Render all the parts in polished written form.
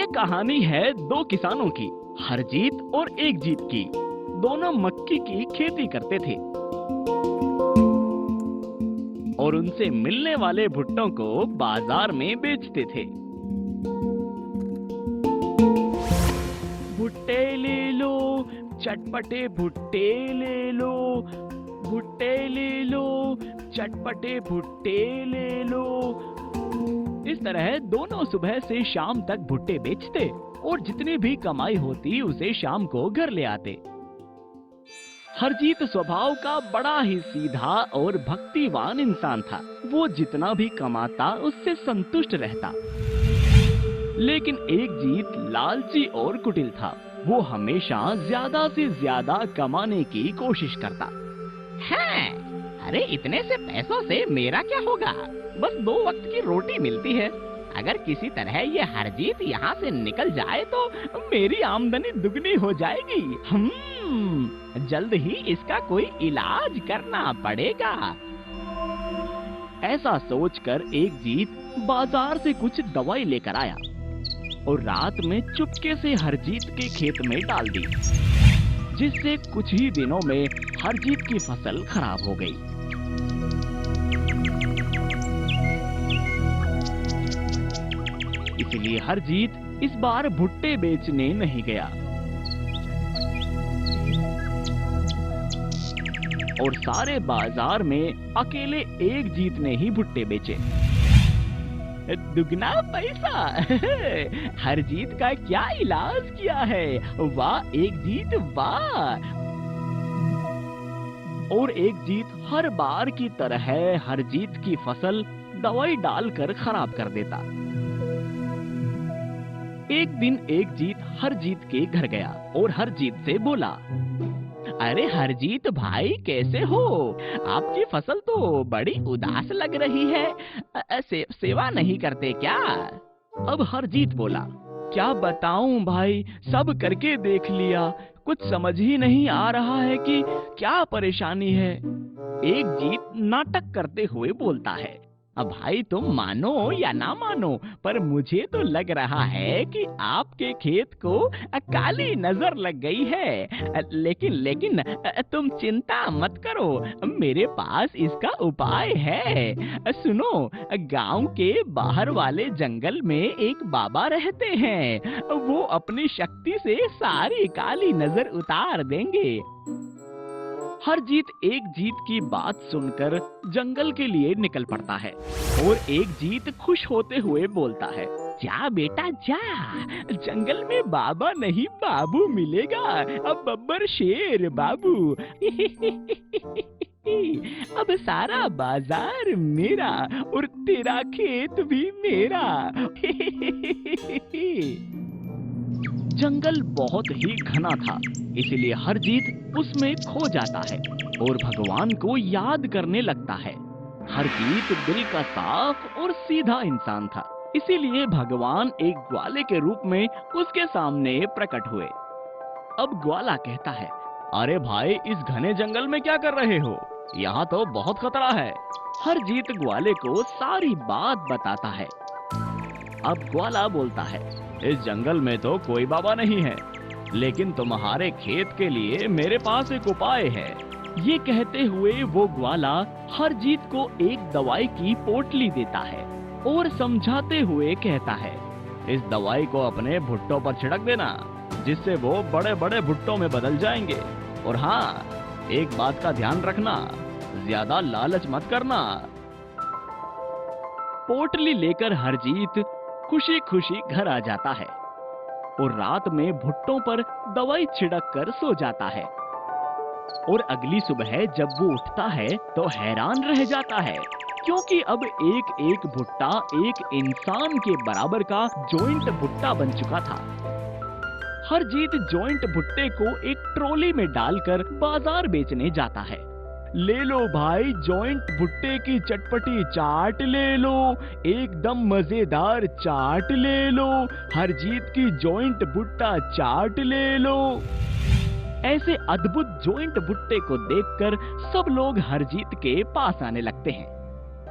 कहानी है दो किसानों की, हरजीत और एक जीत की। दोनों मक्की की खेती करते थे और उनसे मिलने वाले भुट्टों को बाजार में बेचते थे। भुट्टे ले लो, चटपटे भुट्टे ले लो, भुट्टे ले लो, चटपटे भुट्टे ले लो। इस तरह दोनों सुबह से शाम तक भुट्टे बेचते और जितनी भी कमाई होती उसे शाम को घर ले आते। हरजीत स्वभाव का बड़ा ही सीधा और भक्तिवान इंसान था। वो जितना भी कमाता उससे संतुष्ट रहता। लेकिन एक जीत लालची और कुटिल था। वो हमेशा ज्यादा से ज्यादा कमाने की कोशिश करता। हाँ, अरे इतने से पैसों से मेरा क्या होगा? बस 2 वक्त की रोटी मिलती है। अगर किसी तरह ये हरजीत यहाँ से निकल जाए तो मेरी आमदनी दुगनी हो जाएगी। जल्द ही इसका कोई इलाज करना पड़ेगा। ऐसा सोचकर एक जीत बाजार से कुछ दवाई लेकर आया और रात में चुपके से हरजीत के खेत में डाल दी, जिससे कुछ ही दिनों में हरजीत की फसल खराब हो गई। इसलिए हरजीत इस बार भुट्टे बेचने नहीं गया और सारे बाजार में अकेले एक जीत ने ही भुट्टे बेचे। दुगना पैसा। हरजीत का क्या इलाज किया है, वाह एक जीत वाह। और एक जीत हर बार की तरह हरजीत की फसल दवाई डालकर खराब कर देता। एक दिन एक जीत हरजीत के घर गया और हरजीत से बोला, अरे हरजीत भाई कैसे हो? आपकी फसल तो बड़ी उदास लग रही है। सेवा नहीं करते क्या? अब हरजीत बोला, क्या बताऊं भाई, सब करके देख लिया, कुछ समझ ही नहीं आ रहा है कि क्या परेशानी है। एक जीत नाटक करते हुए बोलता है, अब भाई तुम मानो या ना मानो, पर मुझे तो लग रहा है कि आपके खेत को काली नजर लग गई है। लेकिन तुम चिंता मत करो, मेरे पास इसका उपाय है। सुनो, गांव के बाहर वाले जंगल में एक बाबा रहते हैं। वो अपनी शक्ति से सारी काली नजर उतार देंगे। हरजीत एक जीत की बात सुनकर जंगल के लिए निकल पड़ता है और एक जीत खुश होते हुए बोलता है, जा बेटा जा, जंगल में बाबा नहीं बाबू मिलेगा। अब बब्बर शेर बाबू। अब सारा बाजार मेरा और तेरा खेत भी मेरा। जंगल बहुत ही घना था, इसलिए हरजीत उसमें खो जाता है और भगवान को याद करने लगता है। हरजीत दिल का साफ और सीधा इंसान था, इसीलिए भगवान एक ग्वाले के रूप में उसके सामने प्रकट हुए। अब ग्वाला कहता है, अरे भाई इस घने जंगल में क्या कर रहे हो? यहाँ तो बहुत खतरा है। हरजीत ग्वाले को सारी बात बताता है। अब ग्वाला बोलता है, इस जंगल में तो कोई बाबा नहीं है, लेकिन तुम्हारे खेत के लिए मेरे पास एक उपाय है। ये कहते हुए वो ग्वाला हरजीत को एक दवाई की पोटली देता है और समझाते हुए कहता है, इस दवाई को अपने भुट्टों पर छिड़क देना, जिससे वो बड़े बड़े भुट्टों में बदल जाएंगे। और हाँ, एक बात का ध्यान रखना, ज्यादा लालच मत करना। पोटली लेकर हरजीत खुशी खुशी घर आ जाता है और रात में भुट्टों पर दवाई छिड़क कर सो जाता है। और अगली सुबह जब वो उठता है तो हैरान रह जाता है, क्योंकि अब एक एक भुट्टा एक इंसान के बराबर का जॉइंट भुट्टा बन चुका था। हरजीत जॉइंट भुट्टे को एक ट्रॉली में डालकर बाजार बेचने जाता है। ले लो भाई, जॉइंट भुट्टे की चटपटी चाट ले लो, एकदम मजेदार चाट ले लो, हरजीत की जॉइंट भुट्टा चाट ले लो। ऐसे अद्भुत जॉइंट भुट्टे को देखकर सब लोग हरजीत के पास आने लगते हैं।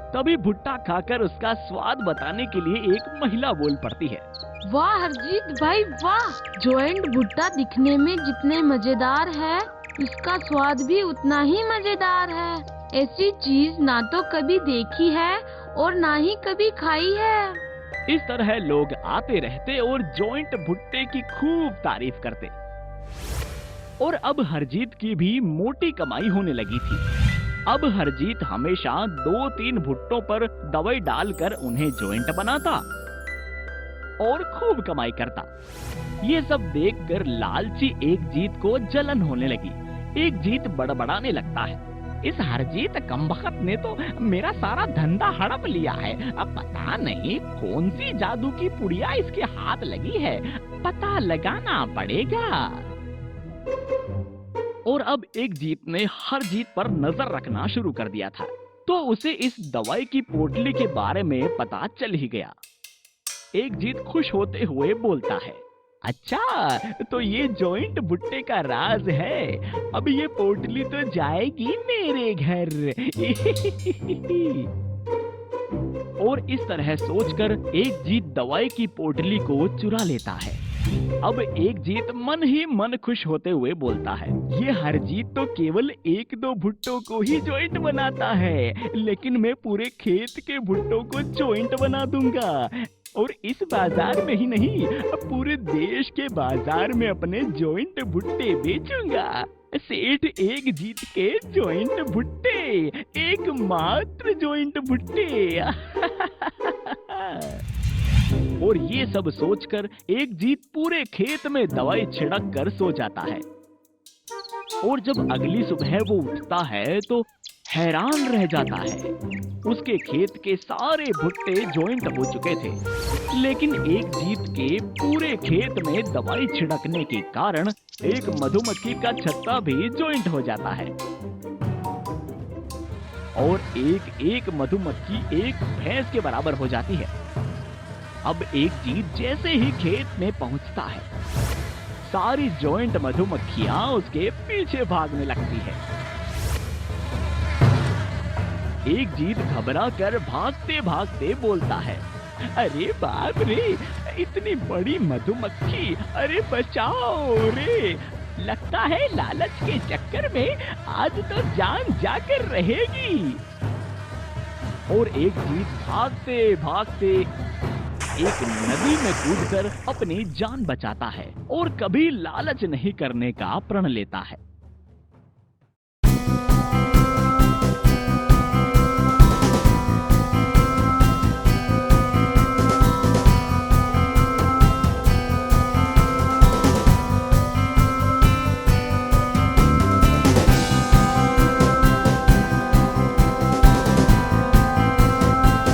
तभी भुट्टा खाकर उसका स्वाद बताने के लिए एक महिला बोल पड़ती है। वाह हरजीत भाई वाह, जॉइंट भुट्टा दिखने में जितने मजेदार है, इसका स्वाद भी उतना ही मजेदार है। ऐसी चीज ना तो कभी देखी है और ना ही कभी खाई है। इस तरह लोग आते रहते और जॉइंट भुट्टे की खूब तारीफ करते। और अब हरजीत की भी मोटी कमाई होने लगी थी। अब हरजीत हमेशा 2-3 भुट्टों पर दवाई डालकर उन्हें जॉइंट बनाता और खूब कमाई करता। ये सब देखकर लालची एक जीत को जलन होने लगी। एक जीत बड़बड़ाने लगता है, इस हरजीत कमबख्त ने तो मेरा सारा धंधा हड़प लिया है। अब पता नहीं कौन सी जादू की पुड़िया इसके हाथ लगी है, पता लगाना पड़ेगा। और अब एक जीत ने हर जीत पर नजर रखना शुरू कर दिया था, तो उसे इस दवाई की पोटली के बारे में पता चल ही गया। एक जीत खुश होते हुए बोलता है, अच्छा तो ये जॉइंट भुट्टे का राज है। अब ये पोटली तो जाएगी मेरे घर। और इस तरह सोचकर एक जीत दवाई की पोटली को चुरा लेता है। अब एक जीत मन ही मन खुश होते हुए बोलता है, ये हर जीत तो केवल 1-2 भुट्टों को ही जॉइंट बनाता है, लेकिन मैं पूरे खेत के भुट्टों को जॉइंट बना दूंगा और इस बाजार में ही नहीं, पूरे देश के बाजार में अपने जॉइंट भुट्टे बेचूंगा। सेठ एक जीत के जॉइंट भुट्टे, एकमात्र जॉइंट भुट्टे। और ये सब सोचकर एक जीत पूरे खेत में दवाई छिड़क कर सो जाता है। और जब अगली सुबह वो उठता है तो हैरान रह जाता है। उसके खेत के सारे भुट्टे जॉइंट हो चुके थे, लेकिन एक जीत के पूरे खेत में दवाई छिड़कने के कारण एक मधुमक्खी का छत्ता भी जॉइंट हो जाता है। और एक एक मधुमक्खी एक भैंस के बराबर हो जाती है। अब एक जीत जैसे ही खेत में पहुंचता है, सारी जॉइंट मधुमक्खियां उसके पीछे भागने लगती है। एक जीत घबरा कर भागते भागते बोलता है, अरे बाप रे, इतनी बड़ी मधुमक्खी, अरे बचाओ रे। लगता है लालच के चक्कर में आज तो जान जाकर रहेगी। और एक जीत भागते भागते एक नदी में कूदकर अपनी जान बचाता है और कभी लालच नहीं करने का प्रण लेता है।